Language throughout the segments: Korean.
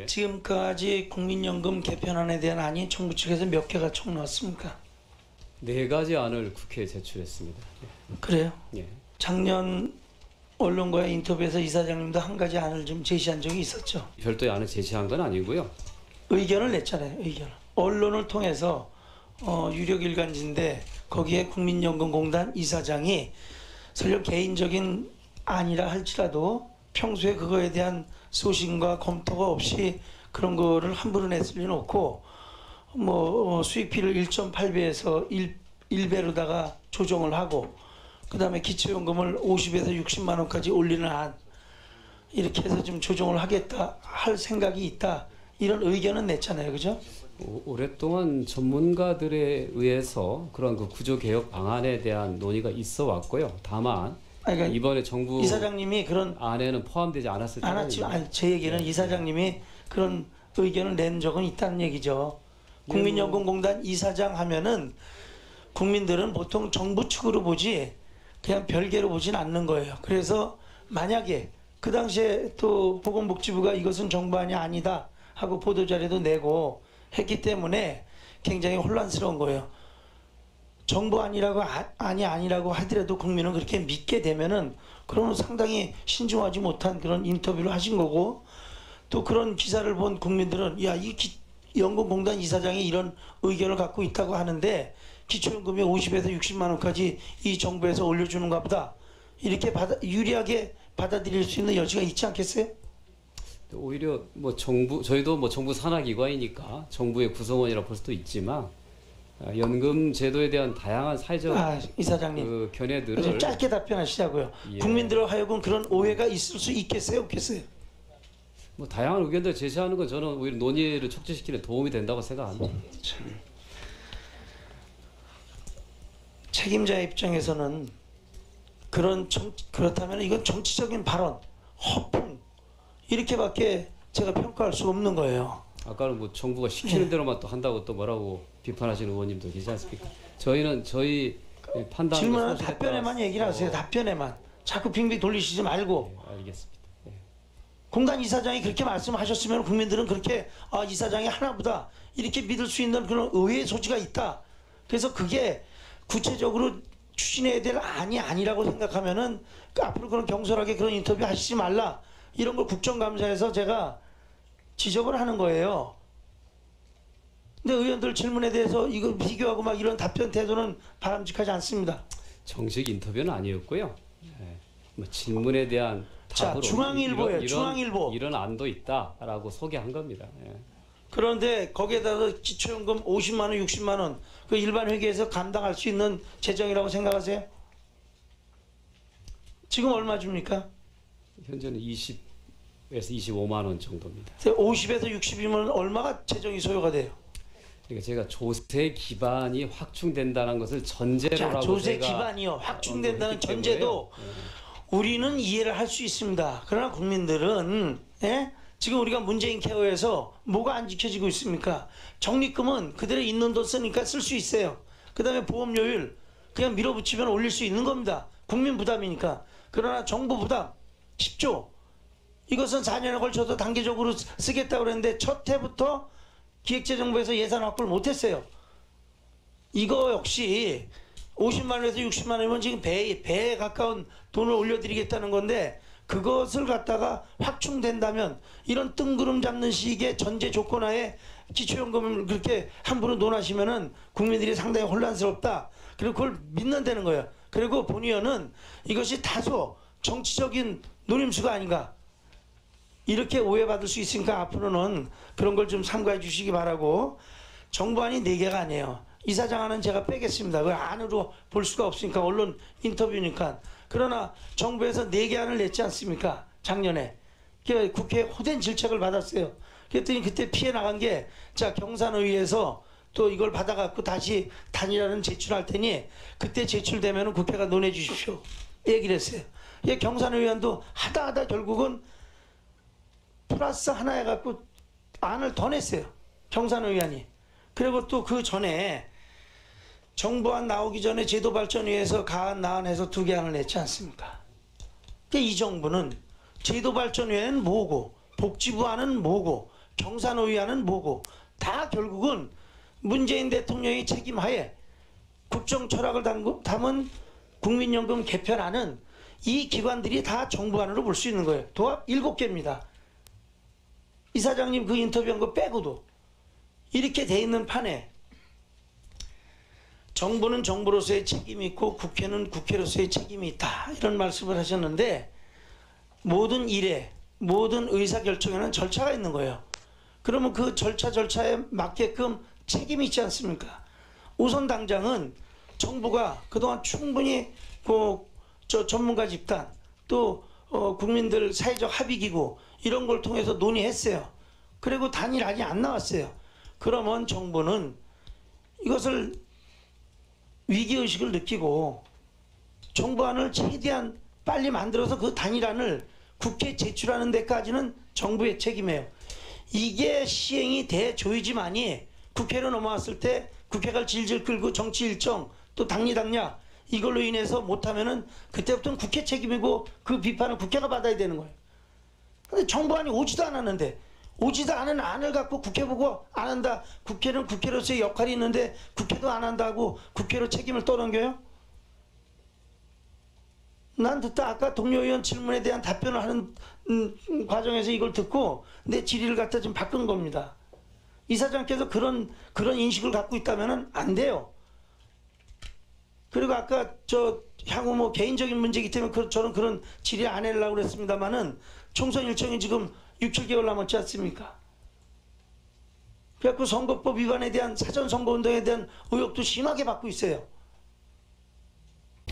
예. 지금까지 국민연금 개편안에 대한 안이 정부 측에서 몇 개가 총 나왔습니까? 4가지 안을 국회에 제출했습니다. 그래요? 예. 작년 언론과의 인터뷰에서 이사장님도 한 가지 안을 좀 제시한 적이 있었죠. 별도의 안을 제시한 건 아니고요. 의견을 냈잖아요. 의견. 언론을 통해서 유력 일간지인데 거기에 국민연금공단 이사장이 설령 개인적인 안이라 할지라도 평소에 그거에 대한 소신과 검토가 없이 그런 거를 함부로 냈을 리는 없고 수익비를 1.8배에서 1배로다가 조정을 하고 그다음에 기초연금을 50에서 60만 원까지 올리는 안 이렇게 해서 좀 조정을 하겠다 할 생각이 있다 이런 의견은 냈잖아요. 그죠? 오랫동안 전문가들에 의해서 그런 그 구조 개혁 방안에 대한 논의가 있어 왔고요. 다만 그러니까 이번에 정부 이사장님이 그런 안에는 포함되지 않았을 때는 제 얘기는 이사장님이 그런 의견을 낸 적은 있다는 얘기죠. 국민연금공단 이사장 하면은 국민들은 보통 정부 측으로 보지 그냥 별개로 보진 않는 거예요. 그래서 만약에 그 당시에 또 보건복지부가 이것은 정부안이 아니다 하고 보도자료도 내고 했기 때문에 굉장히 혼란스러운 거예요. 정부안이라고 아니라고 하더라도 국민은 그렇게 믿게 되면은 그러면 상당히 신중하지 못한 그런 인터뷰를 하신 거고 또 그런 기사를 본 국민들은 야, 이 연금공단 이사장이 이런 의견을 갖고 있다고 하는데 기초연금이 50에서 60만 원까지 이 정부에서 올려주는가 보다 이렇게 유리하게 받아들일 수 있는 여지가 있지 않겠어요? 오히려 저희도 정부 산하기관이니까 정부의 구성원이라 볼 수도 있지만 연금 제도에 대한 다양한 사회적 이사장님 그 견해들을 좀 짧게 답변하시자고요. 예. 국민들로 하여금 그런 오해가 있을 수 있겠어요, 없겠어요? 다양한 의견들 제시하는 건 저는 오히려 논의를 촉진시키는 도움이 된다고 생각합니다. 책임자 입장에서는 그렇다면 이건 정치적인 발언, 허풍 이렇게밖에 제가 평가할 수 없는 거예요. 아까는 정부가 시키는 대로만 또 한다고 또 뭐라고 비판하시는 의원님도 계시지 않습니까? 저희는 저희 판단 질문은 답변에만 얘기를 하세요. 답변에만. 자꾸 빙빙 돌리시지 말고. 네, 알겠습니다. 네. 공단 이사장이 그렇게 말씀하셨으면 국민들은 그렇게 이사장이 하나보다 이렇게 믿을 수 있는 그런 의외의 소지가 있다. 그래서 그게 구체적으로 추진해야 될 안이 아니라고 생각하면은 앞으로 그런 경솔하게 그런 인터뷰 하시지 말라. 이런 걸 국정감사에서 제가 지적을 하는 거예요. 근데 의원들 질문에 대해서 이거 비교하고 막 이런 답변 태도는 바람직하지 않습니다. 정식 인터뷰는 아니었고요. 질문에 대한 답으로 중앙일보예요. 중앙일보. 이런 안도 있다라고 소개한 겁니다. 예. 그런데 거기에다가 기초연금 50만 원, 60만 원 그 일반 회계에서 감당할 수 있는 재정이라고 생각하세요? 지금 얼마 줍니까? 현재는 20에서 25만 원 정도입니다. 50에서 60이면 얼마가 재정이 소요가 돼요? 그러니까 제가 조세 기반이 확충된다는 것을 전제로라고 조세 기반이요. 확충된다는 전제도 우리는 이해를 할 수 있습니다. 그러나 국민들은 지금 우리가 문재인 케어에서 뭐가 안 지켜지고 있습니까? 적립금은 그대로 있는 돈 쓰니까 쓸 수 있어요. 그 다음에 보험료율 그냥 밀어붙이면 올릴 수 있는 겁니다. 국민 부담이니까. 그러나 정부 부담 10조 이것은 4년에 걸쳐서 단계적으로 쓰겠다고 그랬는데 첫 해부터 기획재정부에서 예산 확보를 못했어요. 이거 역시 50만 원에서 60만 원이면 지금 배에 가까운 돈을 올려드리겠다는 건데 그것을 갖다가 확충된다면 이런 뜬구름 잡는 식의 전제 조건하에 기초연금을 그렇게 함부로 논하시면은 국민들이 상당히 혼란스럽다. 그리고 그걸 믿는다는 거예요. 그리고 본 의원은 이것이 다소 정치적인 노림수가 아닌가. 이렇게 오해받을 수 있으니까 앞으로는 그런 걸 좀 삼가해 주시기 바라고. 정부안이 4개가 아니에요. 이사장안은 제가 빼겠습니다. 그걸 안으로 볼 수가 없으니까 언론 인터뷰니까. 그러나 정부에서 4개 안을 냈지 않습니까? 작년에. 국회에 호된 질책을 받았어요. 그랬더니 그때 피해 나간 게 경산의회에서 또 이걸 받아갖고 다시 단일화는 제출할 테니 그때 제출되면 국회가 논해 주십시오. 얘기를 했어요. 경산의원도 하다 결국은 플러스 하나 해갖고 안을 더 냈어요. 경산의원이. 그리고 또 그 전에 정부안 나오기 전에 제도발전위에서 가안 나안해서 2개 안을 냈지 않습니까? 이 정부는 제도발전위에는 뭐고 복지부안은 뭐고 경사노위안은 뭐고 다 결국은 문재인 대통령의 책임하에 국정 철학을 담은 국민연금 개편안은 이 기관들이 다 정부안으로 볼 수 있는 거예요. 도합 7개입니다. 이사장님 그 인터뷰한 거 빼고도 이렇게 돼 있는 판에 정부는 정부로서의 책임이 있고 국회는 국회로서의 책임이 있다 이런 말씀을 하셨는데 모든 일에 모든 의사결정에는 절차가 있는 거예요. 그러면 그 절차에 맞게끔 책임이 있지 않습니까? 우선 당장은 정부가 그동안 충분히 전문가 집단 또 국민들 사회적 합의기구 이런 걸 통해서 논의했어요. 그리고 단일안이 안 나왔어요. 그러면 정부는 이것을 위기의식을 느끼고 정부안을 최대한 빨리 만들어서 그 단일안을 국회에 제출하는 데까지는 정부의 책임이에요. 이게 시행이 돼줘야지만이 국회로 넘어왔을 때 국회가 질질 끌고 정치 일정 또 당리당략 이걸로 인해서 못하면은 그때부터는 국회 책임이고 그 비판은 국회가 받아야 되는 거예요. 근데 정부안이 오지도 않았는데 오지도 않은 안을 갖고 국회 보고 안 한다. 국회는 국회로서의 역할이 있는데 국회도 안 한다고 국회로 책임을 떠넘겨요? 난 듣다 아까 동료 의원 질문에 대한 답변을 하는 과정에서 이걸 듣고 내 질의를 갖다 지금 바꾼 겁니다. 이사장께서 그런 인식을 갖고 있다면 안 돼요. 그리고 아까 향후 뭐 개인적인 문제이기 때문에 저는 그런 질의 안 하려고 그랬습니다만은 총선 일정이 지금 6, 7개월 남았지 않습니까? 그래갖고 선거법 위반에 대한 사전선거운동에 대한 의혹도 심하게 받고 있어요.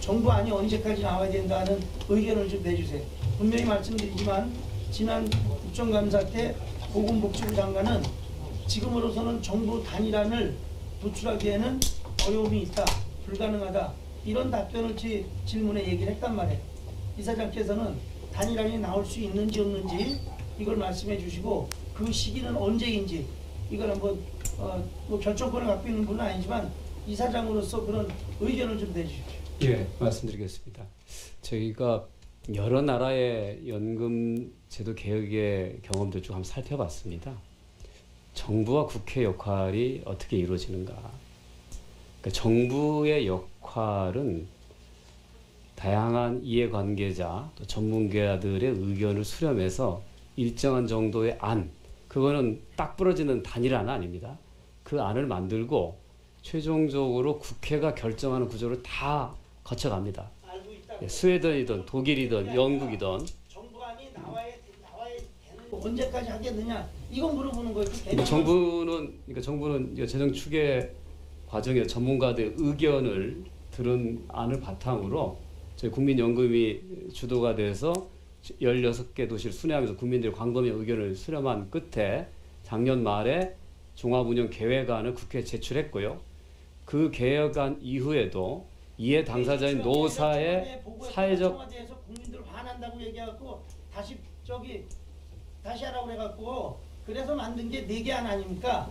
정부안이 언제까지 나와야 된다는 의견을 좀 내주세요. 분명히 말씀드리지만 지난 국정감사 때 보건복지부 장관은 지금으로서는 정부 단일안을 도출하기에는 어려움이 있다. 불가능하다. 이런 답변을 제 질문에 얘기를 했단 말이에요. 이사장께서는 단일안이 나올 수 있는지 없는지 이걸 말씀해 주시고 그 시기는 언제인지 이걸 한번 뭐 결정권을 갖고 있는 분은 아니지만 이사장으로서 그런 의견을 좀 내주십시오. 예, 말씀드리겠습니다. 저희가 여러 나라의 연금 제도 개혁의 경험들 쭉 한번 살펴봤습니다. 정부와 국회 역할이 어떻게 이루어지는가. 그러니까 정부의 역할은 다양한 이해관계자 또 전문가들의 의견을 수렴해서 일정한 정도의 안, 그거는 딱 부러지는 단일안은 아닙니다. 그 안을 만들고 최종적으로 국회가 결정하는 구조를 다 거쳐갑니다. 예, 스웨덴이든 독일이든 영국이든 정부안이 나와야 되는 거 언제까지 하겠느냐 이건 물어보는 거예요. 정부는 재정 추계 과정에 전문가들 의견을 들은 안을 바탕으로 저희 국민연금이 주도가 돼서 16개 도시를 순회하면서 국민들의 광범위한 의견을 수렴한 끝에 작년 말에 종합운영 계획안을 국회에 제출했고요. 그 계획안 이후에도 이해 당사자인 노사의 사회적 청와대에서 국민들 화난다고 얘기하고 다시 하라고 그래갖고 그래서 만든 게 4개 안 아닙니까?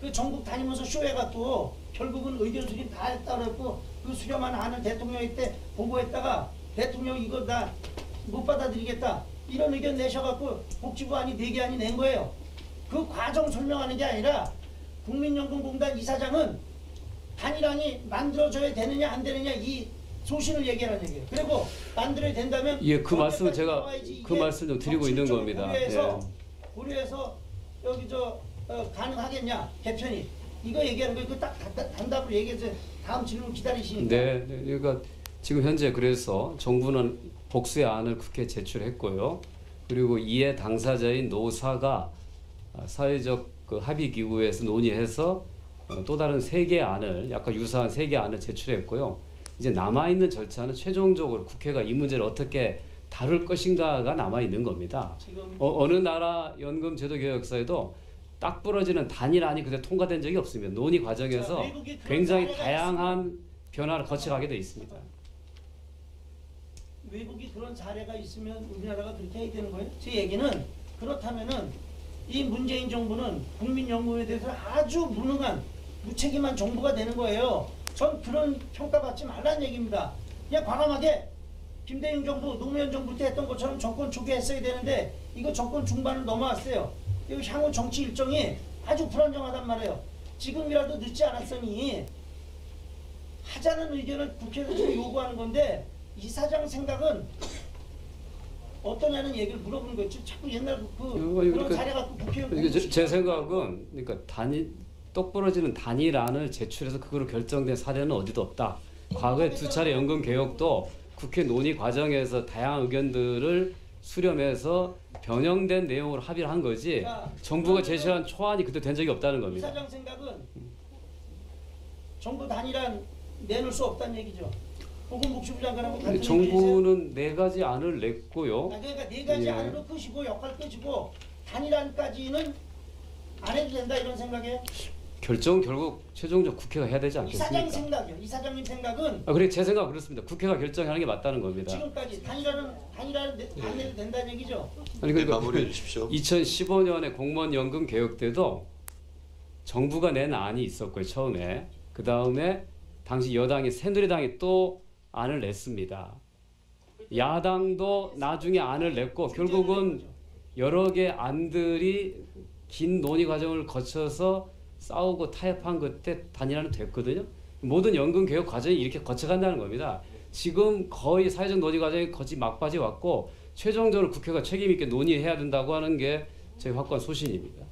그 전국 다니면서 쇼해갖고 결국은 의견 수렴 다 했다 그랬고 그 수렴한 안을 대통령이 때 보고했다가 대통령이 이거 다 못 받아들이겠다 이런 의견 내셔갖고 복지부 안이 4개 안이 낸 거예요. 그 과정 설명하는 게 아니라 국민연금공단 이사장은 단일안이 만들어져야 되느냐 안 되느냐 이 소신을 얘기하는 얘기예요. 그리고 만들어야 된다면 예, 그 말씀을 제가 그 말씀 좀 드리고 있는 겁니다. 고려해서 여기 가능하겠냐 개편이 이거 얘기하는 거 이거 딱 단답으로 얘기해서 다음 질문 기다리시니까. 네, 그러니까 지금 현재 그래서 정부는 복수의 안을 국회에 제출했고요. 그리고 이에 당사자인 노사가 사회적 그 합의 기구에서 논의해서 또 다른 3개 안을 약간 유사한 3개 안을 제출했고요. 이제 남아 있는 절차는 최종적으로 국회가 이 문제를 어떻게 다룰 것인가가 남아 있는 겁니다. 어느 나라 연금 제도 개혁 역사에도 딱 부러지는 단일안이 그때 통과된 적이 없습니다. 논의 과정에서 굉장히 다양한 변화를 거쳐가게 돼 있습니다. 외국이 그런 사례가 있으면 우리나라가 그렇게 해야 되는 거예요? 제 얘기는 그렇다면은 이 문재인 정부는 국민연금에 대해서 아주 무능한 무책임한 정부가 되는 거예요. 전 그런 평가받지 말라는 얘기입니다. 그냥 과감하게 김대중 정부, 노무현 정부 때 했던 것처럼 정권 초기에 했어야 되는데 이거 정권 중반을 넘어왔어요. 이 향후 정치 일정이 아주 불안정하단 말이에요. 지금이라도 늦지 않았으니 하자는 의견을 국회에서 지금 요구하는 건데 이사장 생각은 어떠냐는 얘기를 물어보는 거예요. 자꾸 옛날 그런 사례 갖고 국회의원 이게 제 생각은 그러니까 똑 부러지는 단일안을 제출해서 그거로 결정된 사례는 어디도 없다. 과거에 2차례 연금 개혁도 국회 논의 과정에서 다양한 의견들을 수렴해서 변형된 내용으로 합의를 한 거지. 정부가 제시한 초안이 그때 된 적이 없다는 겁니다. 이사장 생각은 정부 단일안 내놓을 수 없다는 얘기죠. 보건복지부 장관하고 같은 얘기세요? 정부는 4가지 안을 냈고요. 그러니까 4가지 예. 안으로 끄시고 역할 끄시고 단일안까지는 안 해도 된다 이런 생각이에요? 결정은 결국 최종적 국회가 해야 되지 이사장 않겠습니까? 생각이요. 이사장님 생각은 그래 제 생각 그렇습니다. 국회가 결정하는 게 맞다는 겁니다. 지금까지 단일안은 안 내도 된다는 얘기죠. 아니 네, 그러니까 마무리해 주십시오. 2015년에 공무원연금 개혁 때도 정부가 낸 안이 있었고요. 처음에 그 다음에 당시 여당이 새누리당이 또 안을 냈습니다. 야당도 나중에 안을 냈고 결국은 여러 개 안들이 긴 논의 과정을 거쳐서 싸우고 타협한 그때 단일화는 됐거든요. 모든 연금 개혁 과정이 이렇게 거쳐간다는 겁니다. 지금 거의 사회적 논의 과정이 거의 막바지 왔고 최종적으로 국회가 책임 있게 논의해야 된다고 하는 게 저희 확고한 소신입니다.